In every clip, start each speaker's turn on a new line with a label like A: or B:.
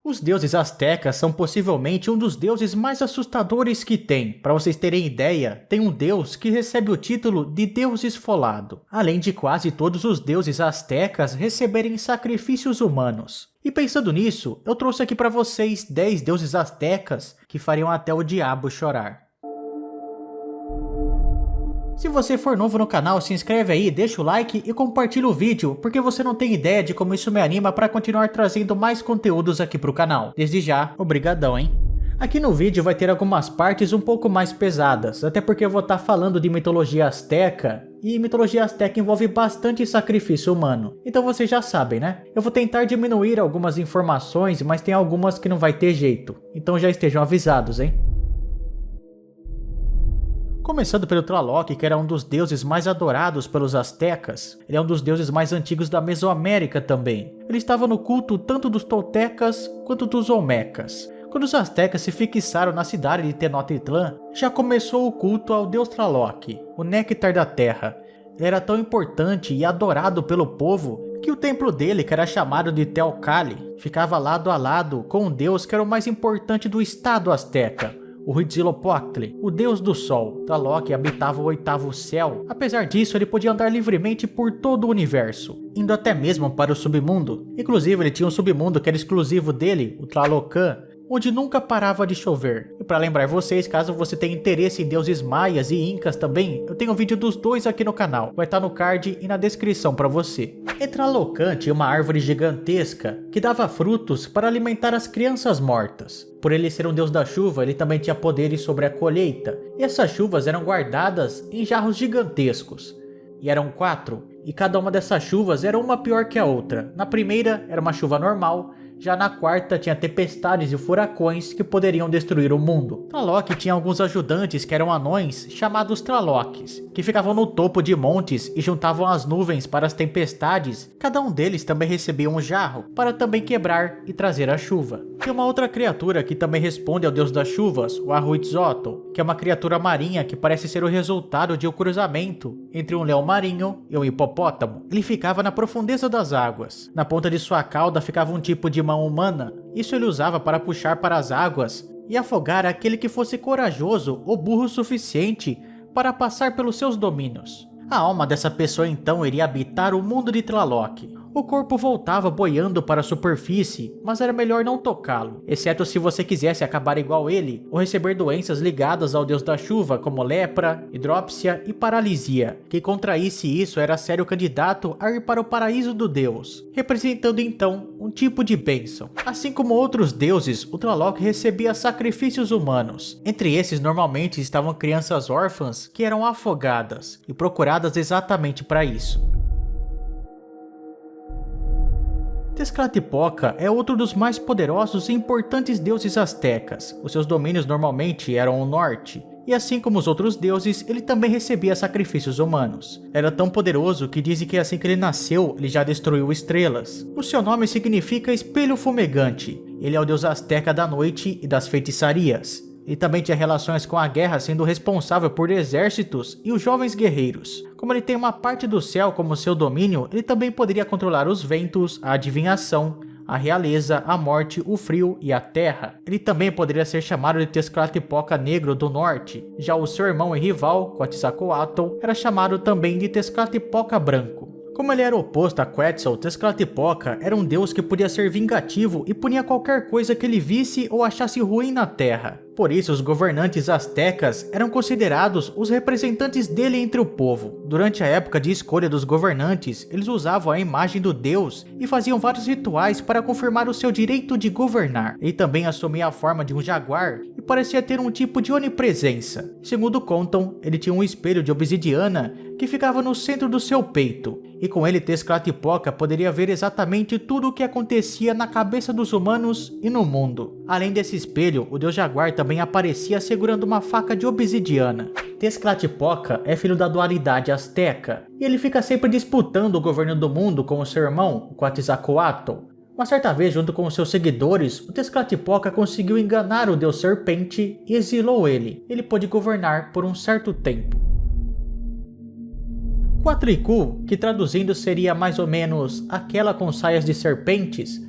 A: Os deuses astecas são possivelmente um dos deuses mais assustadores que tem. Para vocês terem ideia, tem um deus que recebe o título de Deus Esfolado, além de quase todos os deuses astecas receberem sacrifícios humanos. E pensando nisso, eu trouxe aqui para vocês 10 deuses astecas que fariam até o diabo chorar. Se você for novo no canal, se inscreve aí, deixa o like e compartilha o vídeo, porque você não tem ideia de como isso me anima para continuar trazendo mais conteúdos aqui pro canal. Desde já, obrigadão, hein? Aqui no vídeo vai ter algumas partes um pouco mais pesadas, até porque eu vou estar falando de mitologia asteca, e mitologia asteca envolve bastante sacrifício humano. Então vocês já sabem, né? Eu vou tentar diminuir algumas informações, mas tem algumas que não vai ter jeito. Então já estejam avisados, hein? Começando pelo Tlaloc, que era um dos deuses mais adorados pelos astecas, ele é um dos deuses mais antigos da Mesoamérica também. Ele estava no culto tanto dos toltecas quanto dos olmecas. Quando os astecas se fixaram na cidade de Tenochtitlan, já começou o culto ao deus Tlaloc, o néctar da terra. Ele era tão importante e adorado pelo povo que o templo dele, que era chamado de Teocalli, ficava lado a lado com um deus que era o mais importante do estado asteca, o Huitzilopochtli, o deus do sol. Tlaloc habitava o oitavo céu. Apesar disso, ele podia andar livremente por todo o universo, indo até mesmo para o submundo. Inclusive, ele tinha um submundo que era exclusivo dele, o Tlalocan, onde nunca parava de chover. E para lembrar vocês, caso você tenha interesse em deuses maias e incas também, eu tenho um vídeo dos dois aqui no canal, vai estar no card e na descrição para você. E Tlalocan tinha uma árvore gigantesca que dava frutos para alimentar as crianças mortas. Por ele ser um deus da chuva, ele também tinha poderes sobre a colheita, e essas chuvas eram guardadas em jarros gigantescos. E eram 4, e cada uma dessas chuvas era uma pior que a outra. Na primeira era uma chuva normal, já na quarta tinha tempestades e furacões que poderiam destruir o mundo. Tlaloc tinha alguns ajudantes que eram anões chamados Tlalocs, que ficavam no topo de montes e juntavam as nuvens para as tempestades. Cada um deles também recebia um jarro para também quebrar e trazer a chuva. Tem uma outra criatura que também responde ao deus das chuvas, o Ahuitzotl, que é uma criatura marinha que parece ser o resultado de um cruzamento entre um leão marinho e um hipopótamo. Ele ficava na profundeza das águas. Na ponta de sua cauda ficava um tipo de mão humana. Isso ele usava para puxar para as águas e afogar aquele que fosse corajoso ou burro o suficiente para passar pelos seus domínios. A alma dessa pessoa então iria habitar o mundo de Tlaloc. O corpo voltava boiando para a superfície, mas era melhor não tocá-lo, exceto se você quisesse acabar igual ele, ou receber doenças ligadas ao deus da chuva, como lepra, hidrópsia e paralisia. Quem contraísse isso era sério candidato a ir para o paraíso do deus, representando então um tipo de bênção. Assim como outros deuses, o Tlaloc recebia sacrifícios humanos. Entre esses normalmente estavam crianças órfãs que eram afogadas e procuradas exatamente para isso. Tezcatlipoca é outro dos mais poderosos e importantes deuses astecas. Os seus domínios normalmente eram o norte, e assim como os outros deuses, ele também recebia sacrifícios humanos. Era tão poderoso que dizem que assim que ele nasceu, ele já destruiu estrelas. O seu nome significa espelho fumegante. Ele é o deus asteca da noite e das feitiçarias. Ele também tinha relações com a guerra, sendo responsável por exércitos e os jovens guerreiros. Como ele tem uma parte do céu como seu domínio, ele também poderia controlar os ventos, a adivinhação, a realeza, a morte, o frio e a terra. Ele também poderia ser chamado de Tezcatlipoca Negro do Norte. Já o seu irmão e rival, Quetzalcoatl, era chamado também de Tezcatlipoca Branco. Como ele era oposto a Quetzal, Tezcatlipoca era um deus que podia ser vingativo e punia qualquer coisa que ele visse ou achasse ruim na terra. Por isso, os governantes astecas eram considerados os representantes dele entre o povo. Durante a época de escolha dos governantes, eles usavam a imagem do deus e faziam vários rituais para confirmar o seu direito de governar. Ele também assumia a forma de um jaguar e parecia ter um tipo de onipresença. Segundo contam, ele tinha um espelho de obsidiana que ficava no centro do seu peito, e com ele Tezcatlipoca poderia ver exatamente tudo o que acontecia na cabeça dos humanos e no mundo. Além desse espelho, o deus jaguar também aparecia segurando uma faca de obsidiana. Tezcatlipoca é filho da dualidade asteca, e ele fica sempre disputando o governo do mundo com o seu irmão, o Quetzalcoatl. Uma certa vez, junto com seus seguidores, o Tezcatlipoca conseguiu enganar o deus serpente e exilou ele. Ele pôde governar por um certo tempo. Quatlicu, que traduzindo seria mais ou menos aquela com saias de serpentes,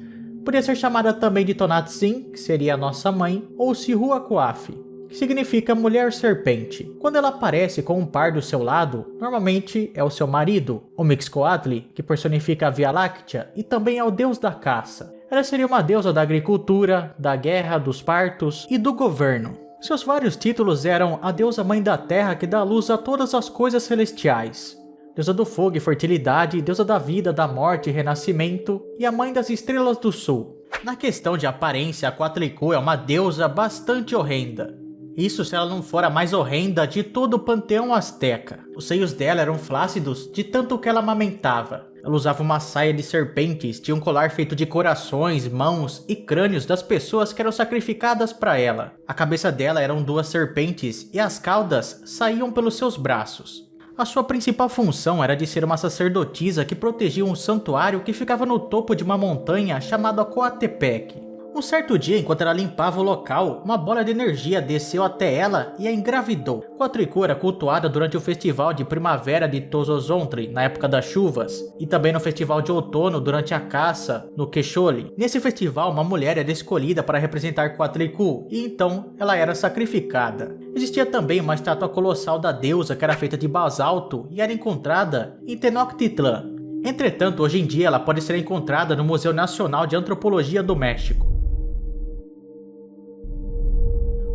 A: Podia ser chamada também de Tonantzin, que seria a nossa mãe, ou Cihuacoatl, que significa mulher serpente. Quando ela aparece com um par do seu lado, normalmente é o seu marido, o Mixcoatl, que personifica a Via Láctea e também é o deus da caça. Ela seria uma deusa da agricultura, da guerra, dos partos e do governo. Seus vários títulos eram a deusa mãe da terra que dá luz a todas as coisas celestiais, deusa do fogo e fertilidade, deusa da vida, da morte e renascimento, e a mãe das estrelas do sul. Na questão de aparência, a Coatlicue é uma deusa bastante horrenda. Isso se ela não for a mais horrenda de todo o panteão asteca. Os seios dela eram flácidos de tanto que ela amamentava. Ela usava uma saia de serpentes, tinha um colar feito de corações, mãos e crânios das pessoas que eram sacrificadas para ela. A cabeça dela eram 2 serpentes e as caudas saíam pelos seus braços. A sua principal função era de ser uma sacerdotisa que protegia um santuário que ficava no topo de uma montanha chamada Coatepec. Um certo dia, enquanto ela limpava o local, uma bola de energia desceu até ela e a engravidou. Coatlicue era cultuada durante o festival de primavera de Tozozontli, na época das chuvas, e também no festival de outono durante a caça, no Quechole. Nesse festival, uma mulher era escolhida para representar Coatlicue, e então ela era sacrificada. Existia também uma estátua colossal da deusa que era feita de basalto e era encontrada em Tenochtitlan. Entretanto, hoje em dia ela pode ser encontrada no Museu Nacional de Antropologia do México.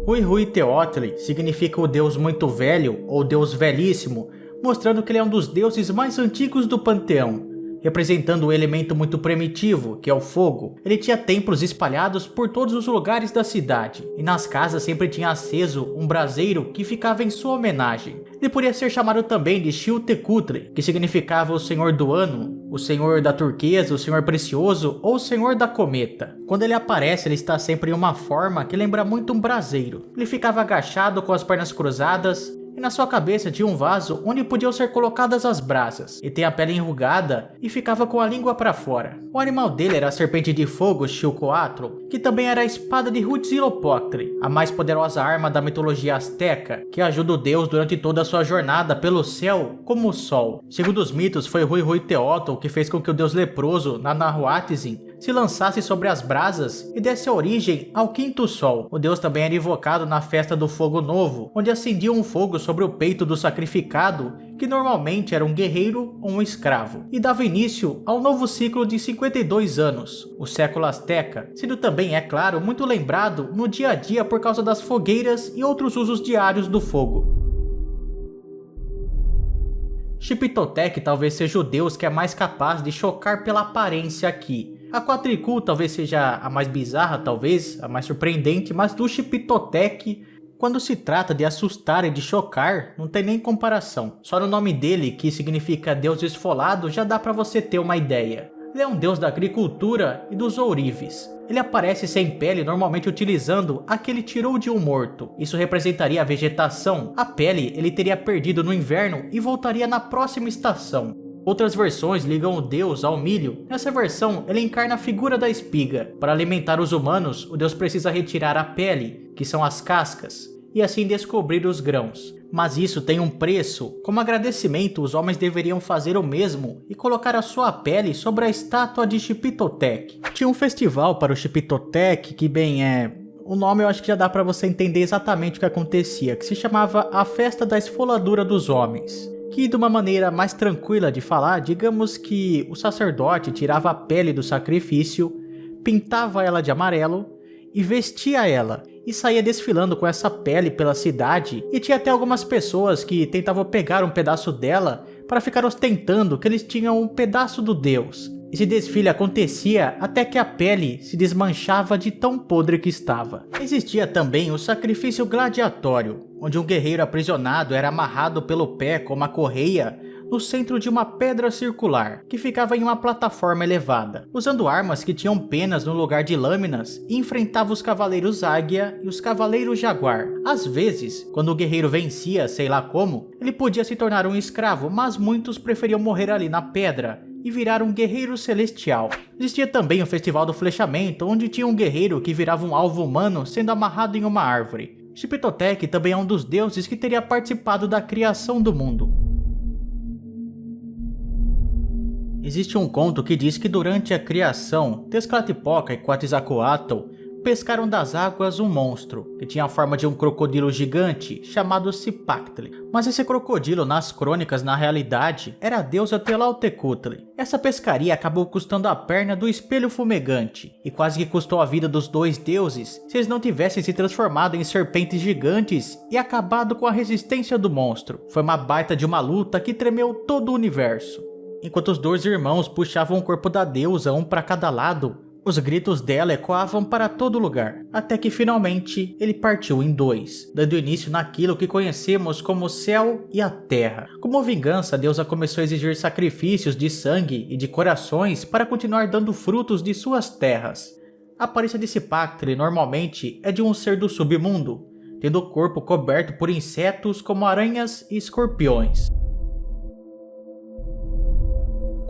A: Huihuiteotli significa o deus muito velho ou deus velhíssimo, mostrando que ele é um dos deuses mais antigos do panteão, representando um elemento muito primitivo, que é o fogo. Ele tinha templos espalhados por todos os lugares da cidade, e nas casas sempre tinha aceso um braseiro que ficava em sua homenagem. Ele podia ser chamado também de Xiuhtecuhtli, que significava o Senhor do Ano, o Senhor da Turquesa, o Senhor Precioso ou o Senhor da Cometa. Quando ele aparece, ele está sempre em uma forma que lembra muito um braseiro. Ele ficava agachado com as pernas cruzadas, e na sua cabeça tinha um vaso onde podiam ser colocadas as brasas. E tem a pele enrugada e ficava com a língua para fora. O animal dele era a serpente de fogo Xiuhcoatl, que também era a espada de Huitzilopochtli, a mais poderosa arma da mitologia asteca, que ajuda o deus durante toda a sua jornada pelo céu como o sol. Segundo os mitos, foi Huihuiteotl que fez com que o deus leproso Nanahuatzin se lançasse sobre as brasas e desse origem ao quinto sol. O deus também era invocado na festa do fogo novo, onde acendia um fogo sobre o peito do sacrificado, que normalmente era um guerreiro ou um escravo, e dava início ao novo ciclo de 52 anos, o século asteca, sendo também, é claro, muito lembrado no dia a dia por causa das fogueiras e outros usos diários do fogo. Xipitotec talvez seja o deus que é mais capaz de chocar pela aparência aqui. A Coatlicue talvez seja a mais bizarra, talvez, a mais surpreendente, mas do Xipitotec, quando se trata de assustar e de chocar, não tem nem comparação. Só no nome dele, que significa Deus Esfolado, já dá pra você ter uma ideia. Ele é um deus da agricultura e dos ourives. Ele aparece sem pele, normalmente utilizando a que ele tirou de um morto. Isso representaria a vegetação. A pele ele teria perdido no inverno e voltaria na próxima estação. Outras versões ligam o deus ao milho. Nessa versão, ele encarna a figura da espiga. Para alimentar os humanos, o deus precisa retirar a pele, que são as cascas, e assim descobrir os grãos. Mas isso tem um preço. Como agradecimento, os homens deveriam fazer o mesmo e colocar a sua pele sobre a estátua de Xipitotec. Tinha um festival para o Xipitotec que, o nome eu acho que já dá para você entender exatamente o que acontecia, que se chamava a Festa da Esfoladura dos Homens. Que, de uma maneira mais tranquila de falar, digamos que o sacerdote tirava a pele do sacrifício, pintava ela de amarelo e vestia ela, e saía desfilando com essa pele pela cidade, e tinha até algumas pessoas que tentavam pegar um pedaço dela para ficar ostentando que eles tinham um pedaço do deus. Esse desfile acontecia até que a pele se desmanchava de tão podre que estava. Existia também o sacrifício gladiatório, onde um guerreiro aprisionado era amarrado pelo pé com uma correia no centro de uma pedra circular, que ficava em uma plataforma elevada, usando armas que tinham penas no lugar de lâminas, e enfrentava os cavaleiros águia e os cavaleiros jaguar. Às vezes, quando o guerreiro vencia, sei lá como, ele podia se tornar um escravo, mas muitos preferiam morrer ali na pedra e virar um guerreiro celestial. Existia também o Festival do Flechamento, onde tinha um guerreiro que virava um alvo humano sendo amarrado em uma árvore. Xipitotec também é um dos deuses que teria participado da criação do mundo. Existe um conto que diz que durante a criação, Tezcatlipoca e Quetzalcoatl pescaram das águas um monstro, que tinha a forma de um crocodilo gigante, chamado Cipactli. Mas esse crocodilo nas crônicas, na realidade, era a deusa Tlaloutecutli. Essa pescaria acabou custando a perna do espelho fumegante, e quase que custou a vida dos dois deuses, se eles não tivessem se transformado em serpentes gigantes e acabado com a resistência do monstro. Foi uma baita de uma luta que tremeu todo o universo. Enquanto os dois irmãos puxavam o corpo da deusa, um para cada lado, os gritos dela ecoavam para todo lugar, até que finalmente ele partiu em dois, dando início naquilo que conhecemos como o céu e a terra. Como vingança, a deusa começou a exigir sacrifícios de sangue e de corações para continuar dando frutos de suas terras. A aparência de Cipactli normalmente é de um ser do submundo, tendo o corpo coberto por insetos como aranhas e escorpiões.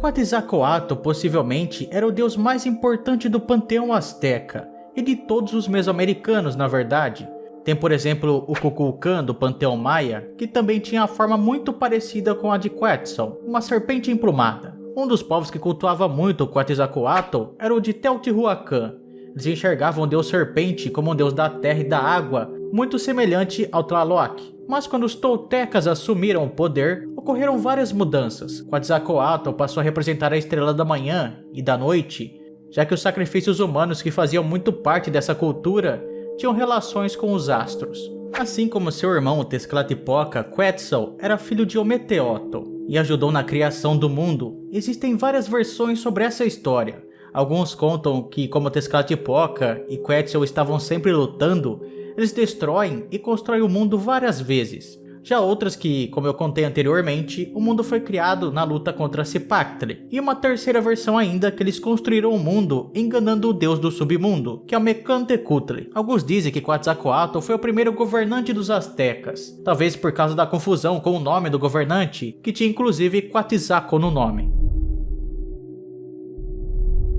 A: Quetzalcoatl possivelmente era o deus mais importante do panteão azteca, e de todos os mesoamericanos na verdade. Tem por exemplo o Kukulcán do panteão maia, que também tinha a forma muito parecida com a de Quetzal, uma serpente emplumada. Um dos povos que cultuava muito o Quetzalcoatl era o de Teotihuacan. Eles enxergavam o deus serpente como um deus da terra e da água, muito semelhante ao Tlaloc. Mas quando os toltecas assumiram o poder, ocorreram várias mudanças. Quetzalcoatl passou a representar a estrela da manhã e da noite, já que os sacrifícios humanos que faziam muito parte dessa cultura tinham relações com os astros. Assim como seu irmão Tezcatlipoca, Quetzal era filho de Ometeotl e ajudou na criação do mundo. Existem várias versões sobre essa história. Alguns contam que, como Tezcatlipoca e Quetzal estavam sempre lutando, eles destroem e constroem o mundo várias vezes. Já outras que, como eu contei anteriormente, o mundo foi criado na luta contra Cipactli. E uma terceira versão ainda que eles construíram o mundo enganando o deus do submundo, que é o Mecantecutli. Alguns dizem que Quetzalcoatl foi o primeiro governante dos aztecas, talvez por causa da confusão com o nome do governante, que tinha inclusive Quetzalco no nome.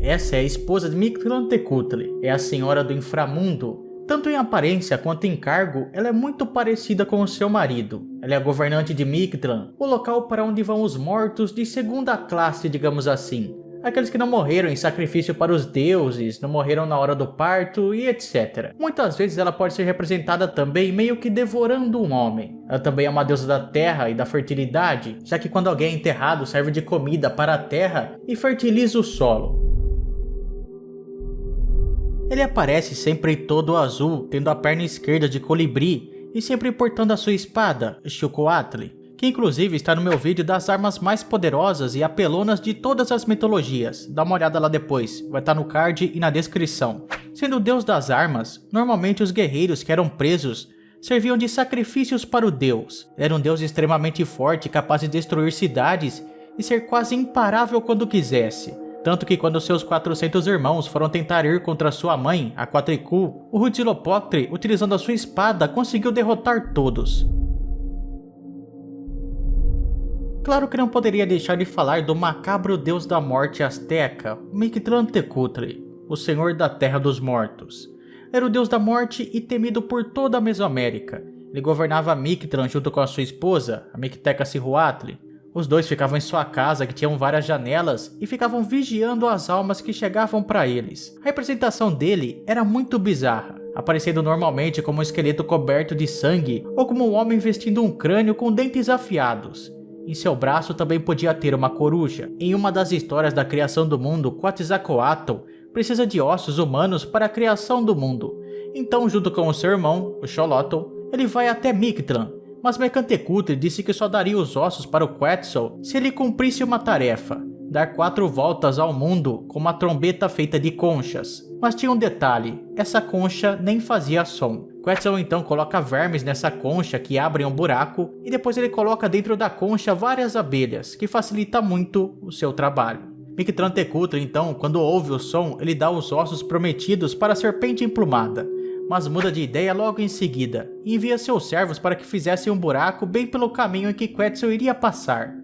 A: Essa é a esposa de Mictlantecutli, é a senhora do inframundo. Tanto em aparência quanto em cargo, ela é muito parecida com o seu marido. Ela é a governante de Mictlan, o local para onde vão os mortos de segunda classe, digamos assim. Aqueles que não morreram em sacrifício para os deuses, não morreram na hora do parto e etc. Muitas vezes ela pode ser representada também meio que devorando um homem. Ela também é uma deusa da terra e da fertilidade, já que quando alguém é enterrado serve de comida para a terra e fertiliza o solo. Ele aparece sempre todo azul, tendo a perna esquerda de colibri e sempre portando a sua espada, Xiuhcoatl, que inclusive está no meu vídeo das armas mais poderosas e apelonas de todas as mitologias. Dá uma olhada lá depois, vai estar no card e na descrição. Sendo o deus das armas, normalmente os guerreiros que eram presos serviam de sacrifícios para o deus. Era um deus extremamente forte, capaz de destruir cidades e ser quase imparável quando quisesse. Tanto que quando seus 400 irmãos foram tentar ir contra sua mãe, a Quatlicue, o Huitzilopochtli, utilizando a sua espada, conseguiu derrotar todos. Claro que não poderia deixar de falar do macabro deus da morte azteca, Mictlantecutli, o senhor da terra dos mortos. Era o deus da morte e temido por toda a Mesoamérica. Ele governava Mictlan junto com a sua esposa, a Mictecacihuatl. Os dois ficavam em sua casa, que tinham várias janelas, e ficavam vigiando as almas que chegavam para eles. A representação dele era muito bizarra, aparecendo normalmente como um esqueleto coberto de sangue, ou como um homem vestindo um crânio com dentes afiados. Em seu braço também podia ter uma coruja. Em uma das histórias da criação do mundo, Quetzalcoatl precisa de ossos humanos para a criação do mundo. Então, junto com o seu irmão, o Xolotl, ele vai até Mictlan. Mas Mecantecutli disse que só daria os ossos para o Quetzal se ele cumprisse uma tarefa: dar 4 voltas ao mundo com uma trombeta feita de conchas. Mas tinha um detalhe: essa concha nem fazia som. Quetzal então coloca vermes nessa concha que abrem um buraco e depois ele coloca dentro da concha várias abelhas, que facilita muito o seu trabalho. Mictlantecutli então, quando ouve o som, ele dá os ossos prometidos para a serpente emplumada, mas muda de ideia logo em seguida e envia seus servos para que fizessem um buraco bem pelo caminho em que Quetzal iria passar.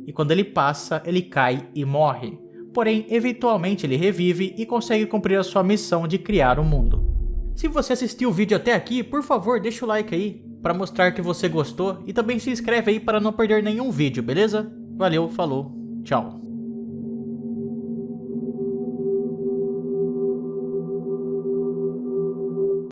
A: E quando ele passa, ele cai e morre. Porém, eventualmente ele revive e consegue cumprir a sua missão de criar o mundo. Se você assistiu o vídeo até aqui, por favor, deixa o like aí para mostrar que você gostou e também se inscreve aí para não perder nenhum vídeo, beleza? Valeu, falou, tchau.